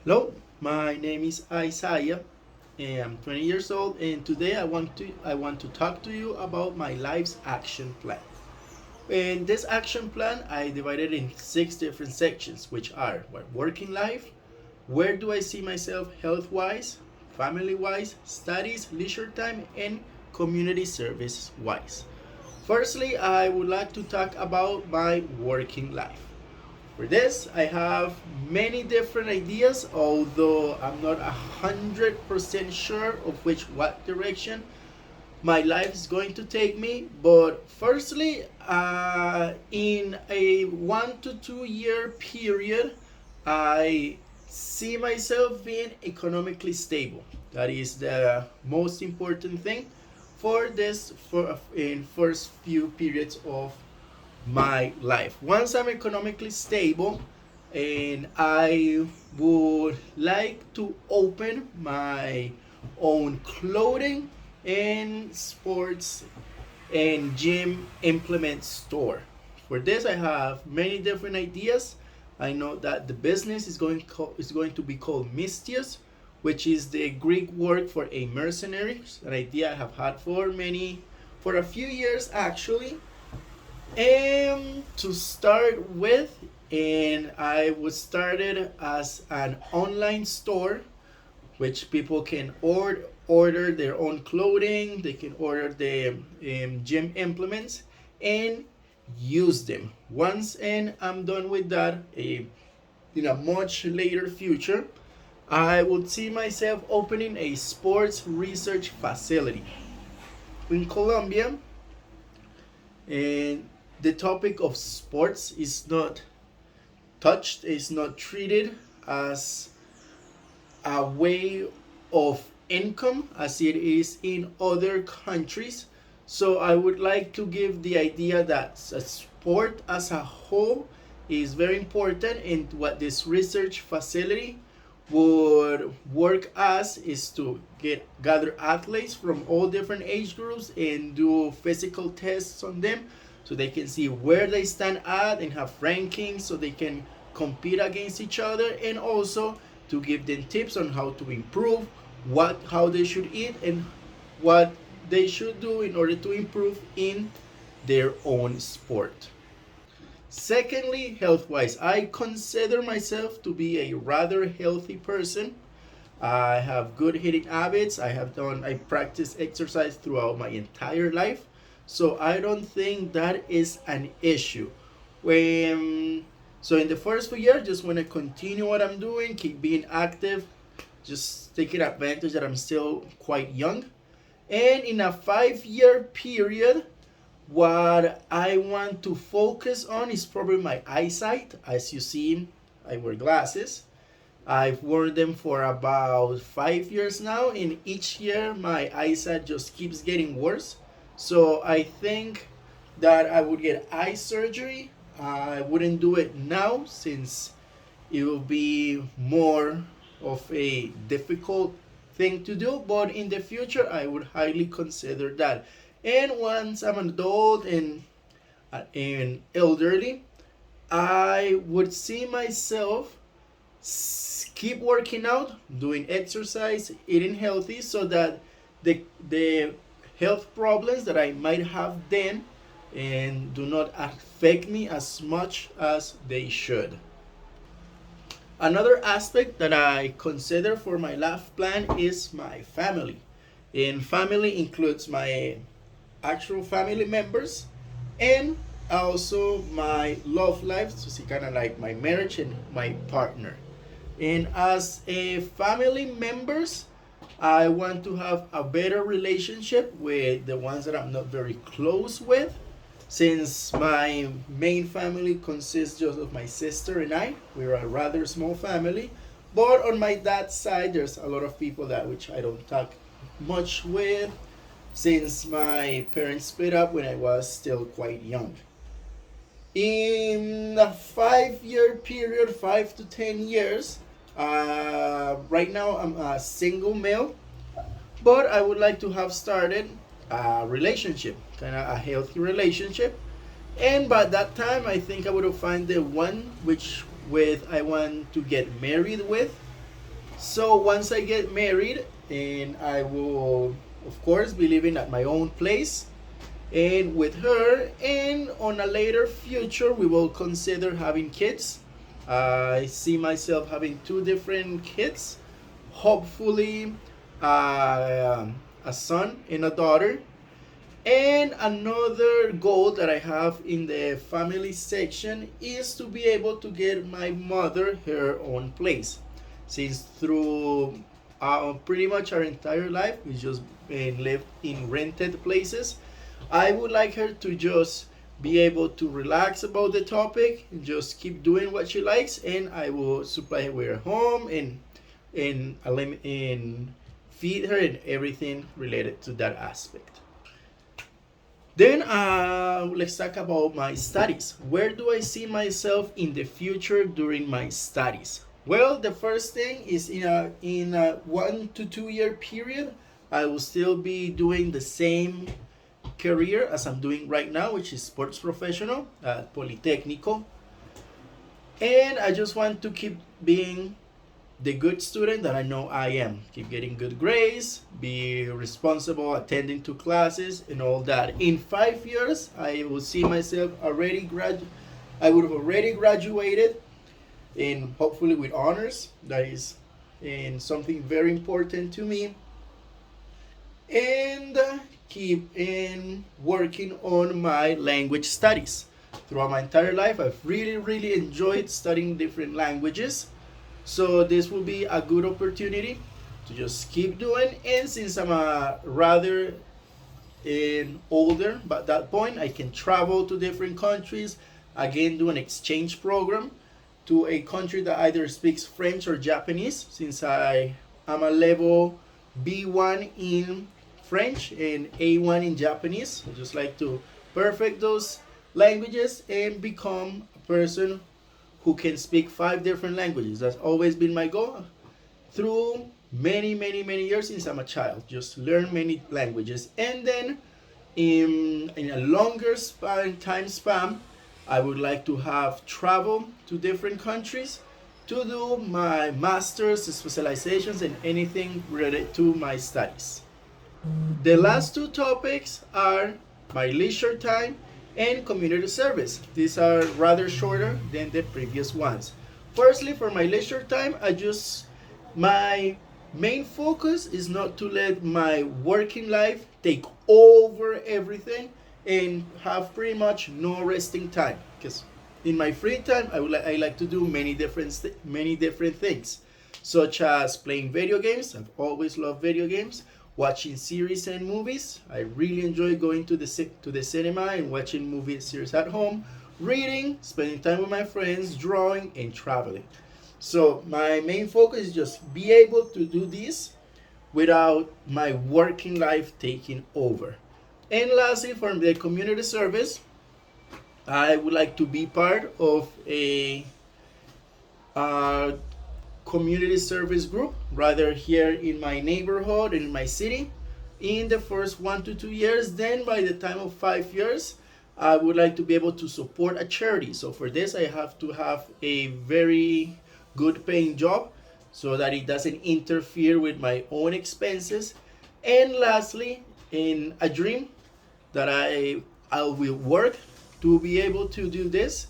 Hello, my name is Isaiah, and I'm 20 years old, and today I want to talk to you about my life's action plan. In this action plan, I divided in six different sections, which are my working life, where do I see myself health-wise, family-wise, studies, leisure time, and community service-wise. Firstly, I would like to talk about my working life. For this, I have many different ideas, although I'm not 100% sure of what direction my life is going to take me. But firstly, in a 1 to 2 year period, I see myself being economically stable. That is the most important thing for this for in first few periods of my life. Once I'm economically stable, and I would like to open my own clothing and sports and gym implement store. For this, I have many different ideas. I know that the business is going to be called Mystios, which is the Greek word for a mercenary. It's an idea I have had for a few years actually. To start with, and I was started as an online store, which people can order their own clothing. They can order the gym implements and use them. Once and I'm done with that, in a much later future, I would see myself opening a sports research facility in Colombia, and the topic of sports is not touched, is not treated as a way of income as it is in other countries. So I would like to give the idea that a sport as a whole is very important, and what this research facility would work as is to gather athletes from all different age groups and do physical tests on them so they can see where they stand at and have rankings so they can compete against each other, and also to give them tips on how to improve, how they should eat, and what they should do in order to improve in their own sport. Secondly, health wise, I consider myself to be a rather healthy person. I have good eating habits. I practice exercise throughout my entire life. So I don't think that is an issue. When so in the first few years, just want to continue what I'm doing, keep being active, just taking advantage that I'm still quite young. And in a 5 year period, what I want to focus on is probably my eyesight. As you see, I wear glasses. I've worn them for about 5 years now, and each year my eyesight just keeps getting worse. So I think that I would get eye surgery. I wouldn't do it now since it will be more of a difficult thing to do, but in the future I would highly consider that. And once I'm an adult and elderly, I would see myself keep working out, doing exercise, eating healthy, so that the health problems that I might have then and do not affect me as much as they should. Another aspect that I consider for my life plan is my family. And family includes my actual family members and also my love life, so see kind of like my marriage and my partner. And as a family members, I want to have a better relationship with the ones that I'm not very close with, since my main family consists just of my sister and I. We're a rather small family, but on my dad's side, there's a lot of people that which I don't talk much with, since my parents split up when I was still quite young. In a 5 year period, 5 to 10 years, right now I'm a single male, but I would like to have started a relationship, kind of a healthy relationship. And by that time, I think I would have found the one which with I want to get married with. So once I get married, and I will, of course, be living at my own place and with her, and on a later future, we will consider having kids. I see myself having two different kids, hopefully, a son and a daughter. And another goal that I have in the family section is to be able to get my mother her own place. Since through pretty much our entire life we just lived in rented places, I would like her to just be able to relax about the topic and just keep doing what she likes, and I will supply her with her home and feed her and everything related to that aspect. Then let's talk about my studies. Where do I see myself in the future during my studies? Well, the first thing is in a 1 to 2 year period, I will still be doing the same career as I'm doing right now, which is sports professional at Politécnico. And I just want to keep being the good student that I know I am. Keep getting good grades, be responsible, attending to classes, and all that. In 5 years, I will see myself I would have already graduated, and hopefully with honors. That is and something very important to me. And keep in working on my language studies. Throughout my entire life, I've really enjoyed studying different languages. So this will be a good opportunity to just keep doing. And since I'm a rather older, but at that point I can travel to different countries. Again, do an exchange program to a country that either speaks French or Japanese. Since I am a level B1 in French and A1 in Japanese, I just like to perfect those languages and become a person who can speak 5 different languages. That's always been my goal through many years since I'm a child. Just learn many languages, and then in a longer time span, I would like to have travel to different countries to do my master's, specializations, and anything related to my studies. The last two topics are my leisure time and community service. These are rather shorter than the previous ones. Firstly, for my leisure time, my main focus is not to let my working life take over everything and have pretty much no resting time. Because in my free time, I like to do many different things, such as playing video games. I've always loved video games. Watching series and movies. I really enjoy going to the cinema and watching movie series at home. Reading, spending time with my friends, drawing, and traveling. So my main focus is just be able to do this without my working life taking over. And lastly, for the community service, I would like to be part of a community service group, rather here in my neighborhood and in my city, in the first 1 to 2 years. Then by the time of 5 years, I would like to be able to support a charity. So for this, I have to have a very good paying job so that it doesn't interfere with my own expenses. And lastly, in a dream that I will work to be able to do this,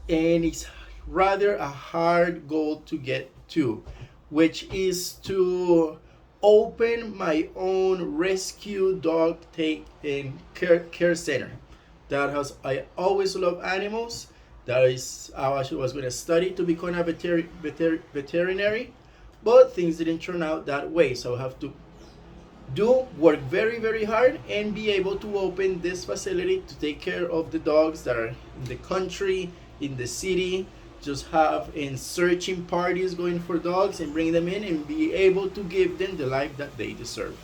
and it's rather a hard goal to get to, which is to open my own rescue dog take and care center. I always love animals. That is how I was going to study to become a veterinary, but things didn't turn out that way. So I have to work very hard and be able to open this facility to take care of the dogs that are in the country, in the city. Just have in searching parties going for dogs and bring them in and be able to give them the life that they deserve.